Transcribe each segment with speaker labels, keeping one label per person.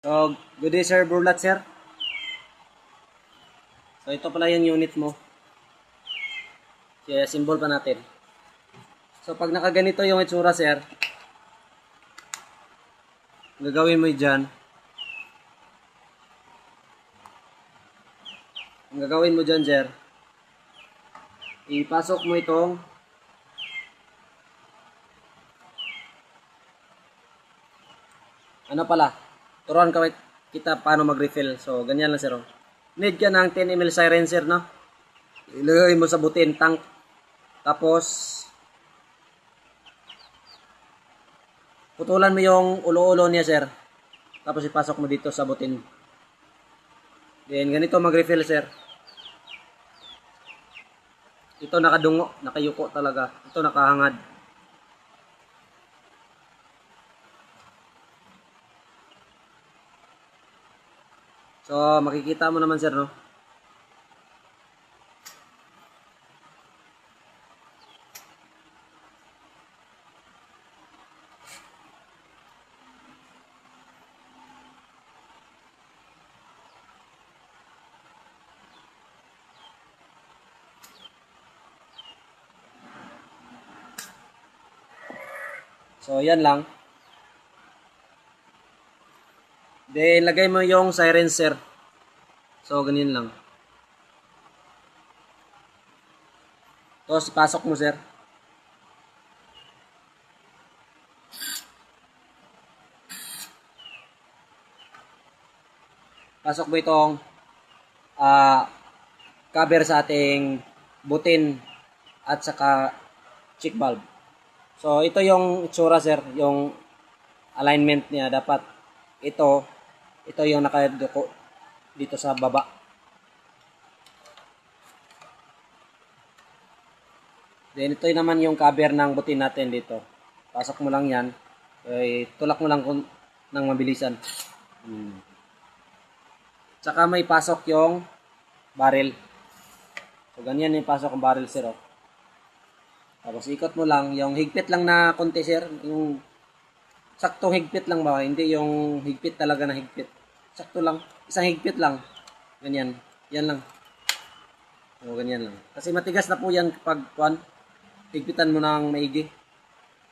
Speaker 1: So, good day sir, Burlat sir. So, ito pala yung unit mo. Kaya, symbol pa natin. So, pag nakaganito yung itsura sir, gagawin mo dyan. Ang gagawin mo dyan sir, ipasok mo itong ano pala, turuan ka kita paano mag-refill. So, ganyan lang sir. Oh. Need ka ng 10 ml silencer, no? Ilagay mo sa butin, tank. Tapos, putulan mo yung ulo-ulo niya, sir. Tapos ipasok mo dito sa butin. Then, ganito mag-refill, sir. Ito nakadungo, nakayuko talaga. Ito nakahangad. So, makikita mo naman, sir, no? So, yan lang. Then, lagay mo yung silencer. So, ganyan lang. Tapos, pasok mo, sir. Pasok mo itong cover sa ating butin at saka cheek valve. So, ito yung itsura, sir. Yung alignment niya. Dapat ito yung nakaduko dito sa baba. Then, ito naman yung cover ng butin natin dito. Pasok mo lang yan. Tulak mo lang ng mabilisan. Tsaka may pasok yung barrel. So, ganyan yung pasok ng barrel, sir. Oh. Tapos, ikot mo lang. Yung higpit lang na konti, sir. Yung saktong higpit lang ba? Hindi yung higpit talaga na higpit. Sakto lang. Isang higpit lang. Ganyan. Yan lang. O, ganyan lang. Kasi matigas na po yan kapag higpitan mo ng maigi.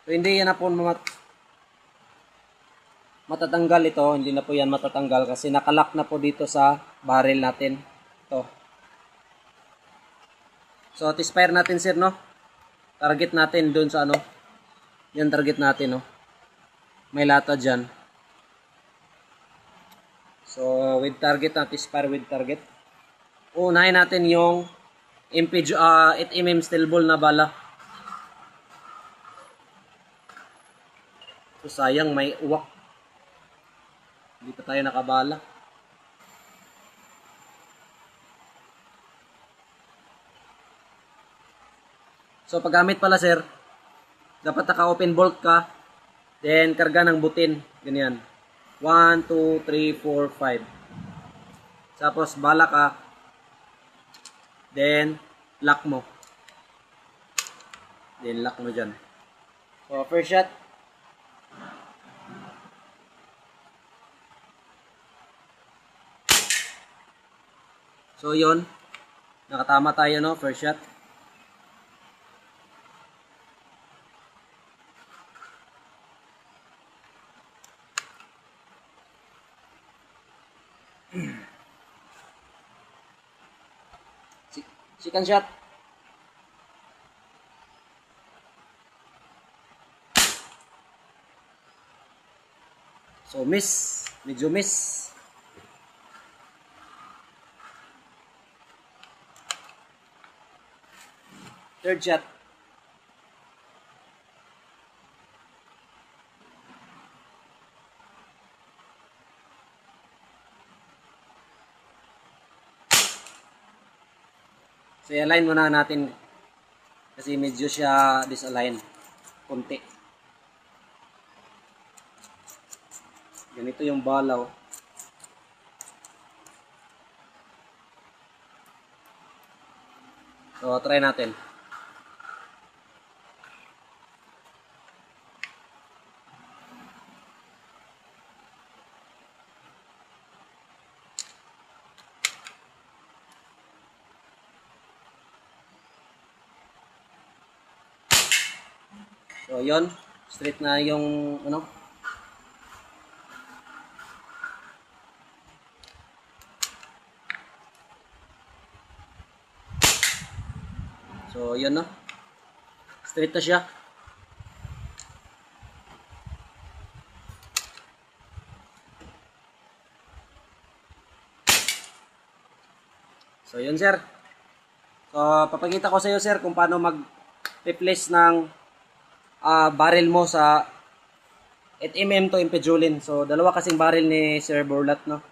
Speaker 1: So, hindi yan na po matatanggal ito. Hindi na po yan matatanggal kasi nakalak na po dito sa barrel natin. Ito. So, T-spire natin, sir, no? Target natin dun sa ano. Yan target natin, no? May lata dyan. So, with target natin, T-spire with target. Unahin natin yung impage 8mm steel ball na bala. So, sayang may uwak. Hindi pa tayo nakabala. So, paggamit pala, sir, dapat naka-open bolt ka. Then, karga ng butin. Ganyan. 1, 2, 3, 4, 5. Tapos, bala ka. Then, lock mo. Then, lock mo dyan. So, first shot. So, yun. Nakatama tayo, no? First shot. Second shot. So, miss. Medyo miss. Third shot. So, i-align muna natin kasi medyo siya disalign. Kunti. Ganito yung balaw. So, try natin. So, yon, straight na yung, ano. So, yun, no. Straight na siya. So, yun, sir. So, papakita ko sa iyo, sir, kung paano mag-replace ng barrel mo sa 8mm to Impejulin. So, dalawa kasing barrel ni Sir Burlat, no.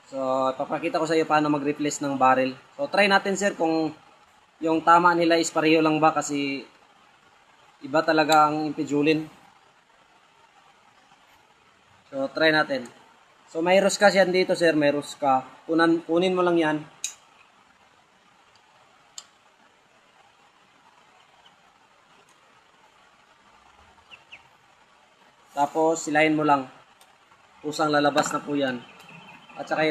Speaker 1: So, papakita ko sa iyo paano mag-replace ng barrel. So, try natin, sir, kung yung tama nila is pareho lang ba, kasi iba talaga ang Impejulin. So, try natin. So, may ruska siya dito, sir. May ruska. Kunin mo lang yan. Tapos, silayin mo lang. Pusang lalabas na po yan. At saka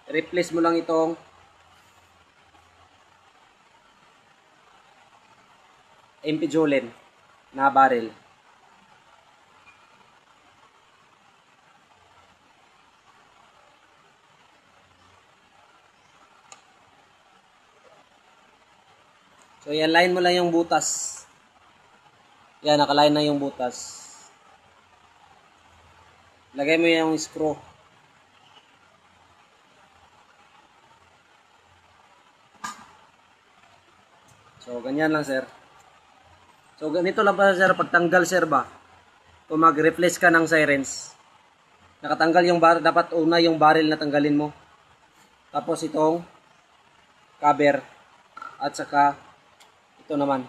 Speaker 1: replace mo lang itong Impejulin na barrel. So, i-align mo lang yung butas. Yan, nakaline na yung butas. Lagay mo yung screw. So, ganyan lang, sir. So, ganito lang pa, sir, pagtanggal, sir, ba? Kung mag-replace ka ng sirens, nakatanggal yung barrel, dapat una yung barrel na tanggalin mo. Tapos itong cover. At saka ito naman.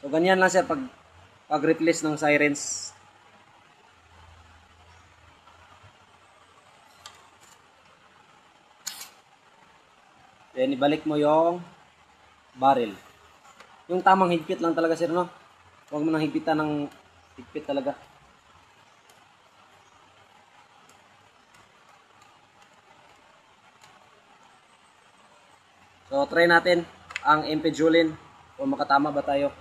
Speaker 1: So, ganyan lang, sir, pag-replace ng sirens. Then, ibalik mo yung barrel. Yung tamang higpit lang talaga, sir, no? Huwag mo nang higpitan ng higpit talaga. So, try natin ang Impejulin. Kung makatama ba tayo.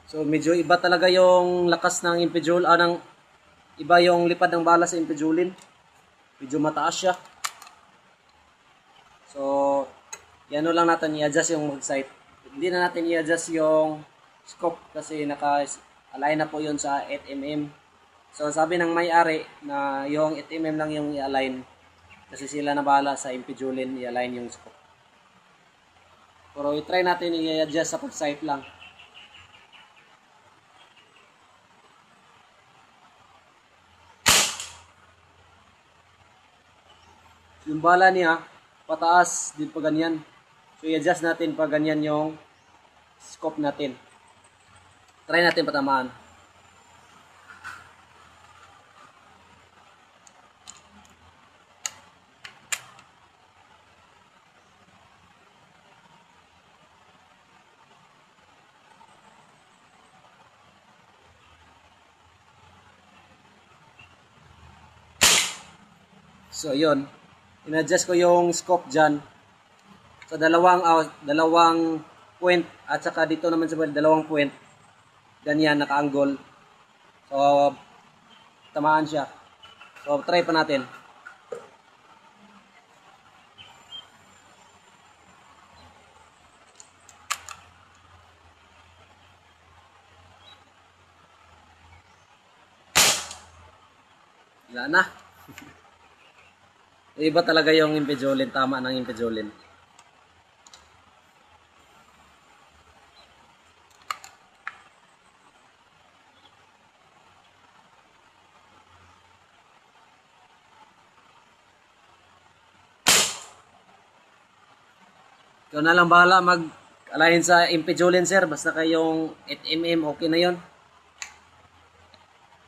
Speaker 1: So, medyo iba talaga yung lakas ng Impejul, iba yung lipad ng bala sa Impejulin. Medyo mataas siya. So, yan lang natin i-adjust yung mag-sight. Hindi na natin i-adjust yung scope kasi naka-align na po yun sa 8mm. So, sabi ng may-ari na yung 8mm lang yung i-align kasi sila na bahala sa Impejulin i-align yung scope. Pero i-try natin i-adjust sa pag-sight lang. Yung bala niya, pataas, din pa ganyan. So, i-adjust natin pa ganyan yung scope natin. Try natin patamaan. So, yun. In-adjust ko yung scope dyan. So, dalawang point. At saka dito naman sa dalawang point. Ganyan, naka-angle. So, tamaan siya. So, try pa natin. Wala na. Iba talaga yung Impejulin. Tama ng Impejulin. Ikaw na lang bahala Alayin sa impedulin sir, basta kayong 8mm, okay na yon.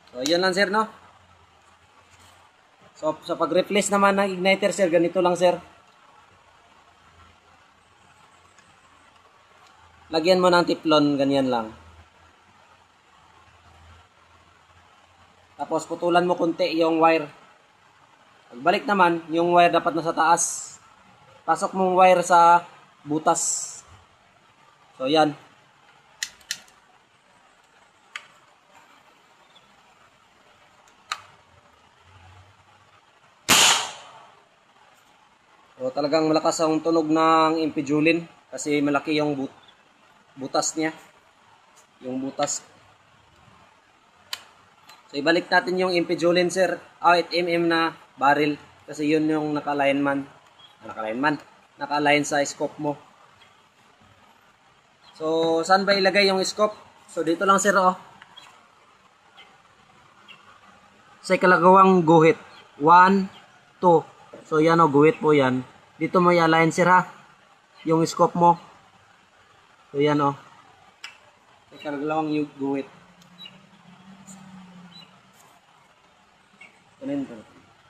Speaker 1: So, yun lang sir, no? So, sa pag-replace naman ng igniter sir, ganito lang sir. Lagyan mo ng tiplon, ganyan lang. Tapos putulan mo konti yung wire. Pagbalik naman, yung wire dapat nasa taas. Pasok mong wire sa butas. So, yan. So, talagang malakas ang tunog ng impedulin kasi malaki yung butas niya. Yung butas. So, ibalik natin yung impedulin, sir. 8mm na barrel kasi yun yung naka-align sa scope mo. So, saan ba ilagay yung scope? So, dito lang sir, oh. Sa ikalagawang guhit. 1, 2. So, yan, oh, guhit po yan. Dito mo i-align sir, ha. Yung scope mo. So, yan, oh. Sa ikalagawang guhit.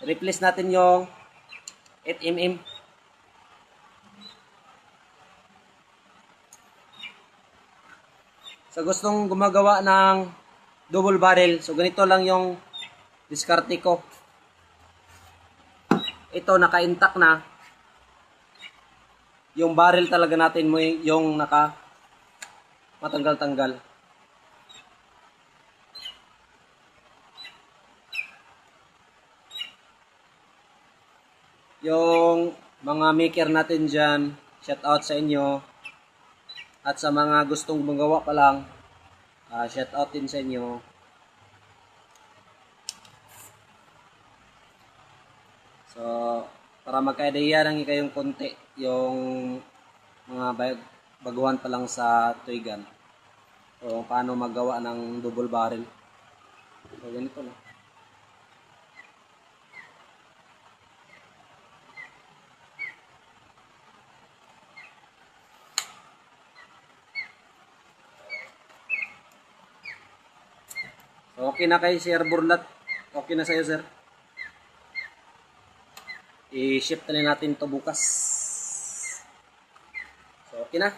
Speaker 1: Replace natin yung 8mm. Sa gustong gumagawa ng double barrel, so ganito lang yung diskarte ko. Ito naka-intact na. Yung barrel talaga natin mo yung naka matanggal-tanggal. Yung mga maker natin dyan, shout out sa inyo. At sa mga gustong gumawa pa lang, shout out din sa inyo. So, para magka-idea lang kayong konti yung mga baguhan pa lang sa toy gun. So, paano magawa ng double barrel. So, ganito na. So, okay na kay Sir Burlat. Okay na sa'yo, sir. I-shift na natin to bukas. So, okay na.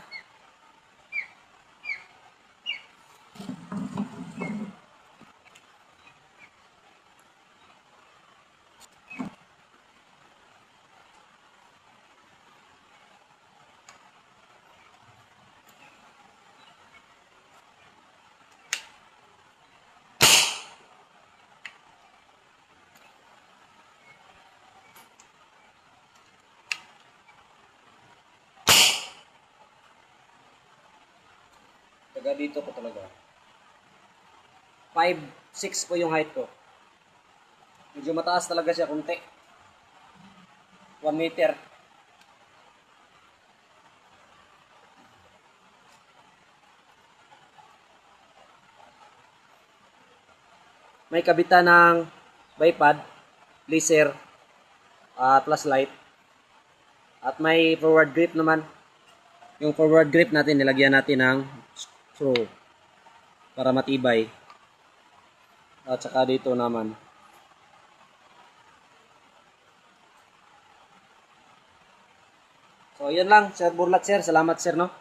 Speaker 1: Taga dito ko talaga. 5'6" po yung height ko. Medyo mataas talaga siya kunti. 1 meter. May kabitan ng bipod, laser, plus light. At may forward grip naman. Yung forward grip natin, nilagyan natin ng screw para matibay. At saka dito naman. So, yan lang, Sir Burlat, sir. Salamat, sir, no?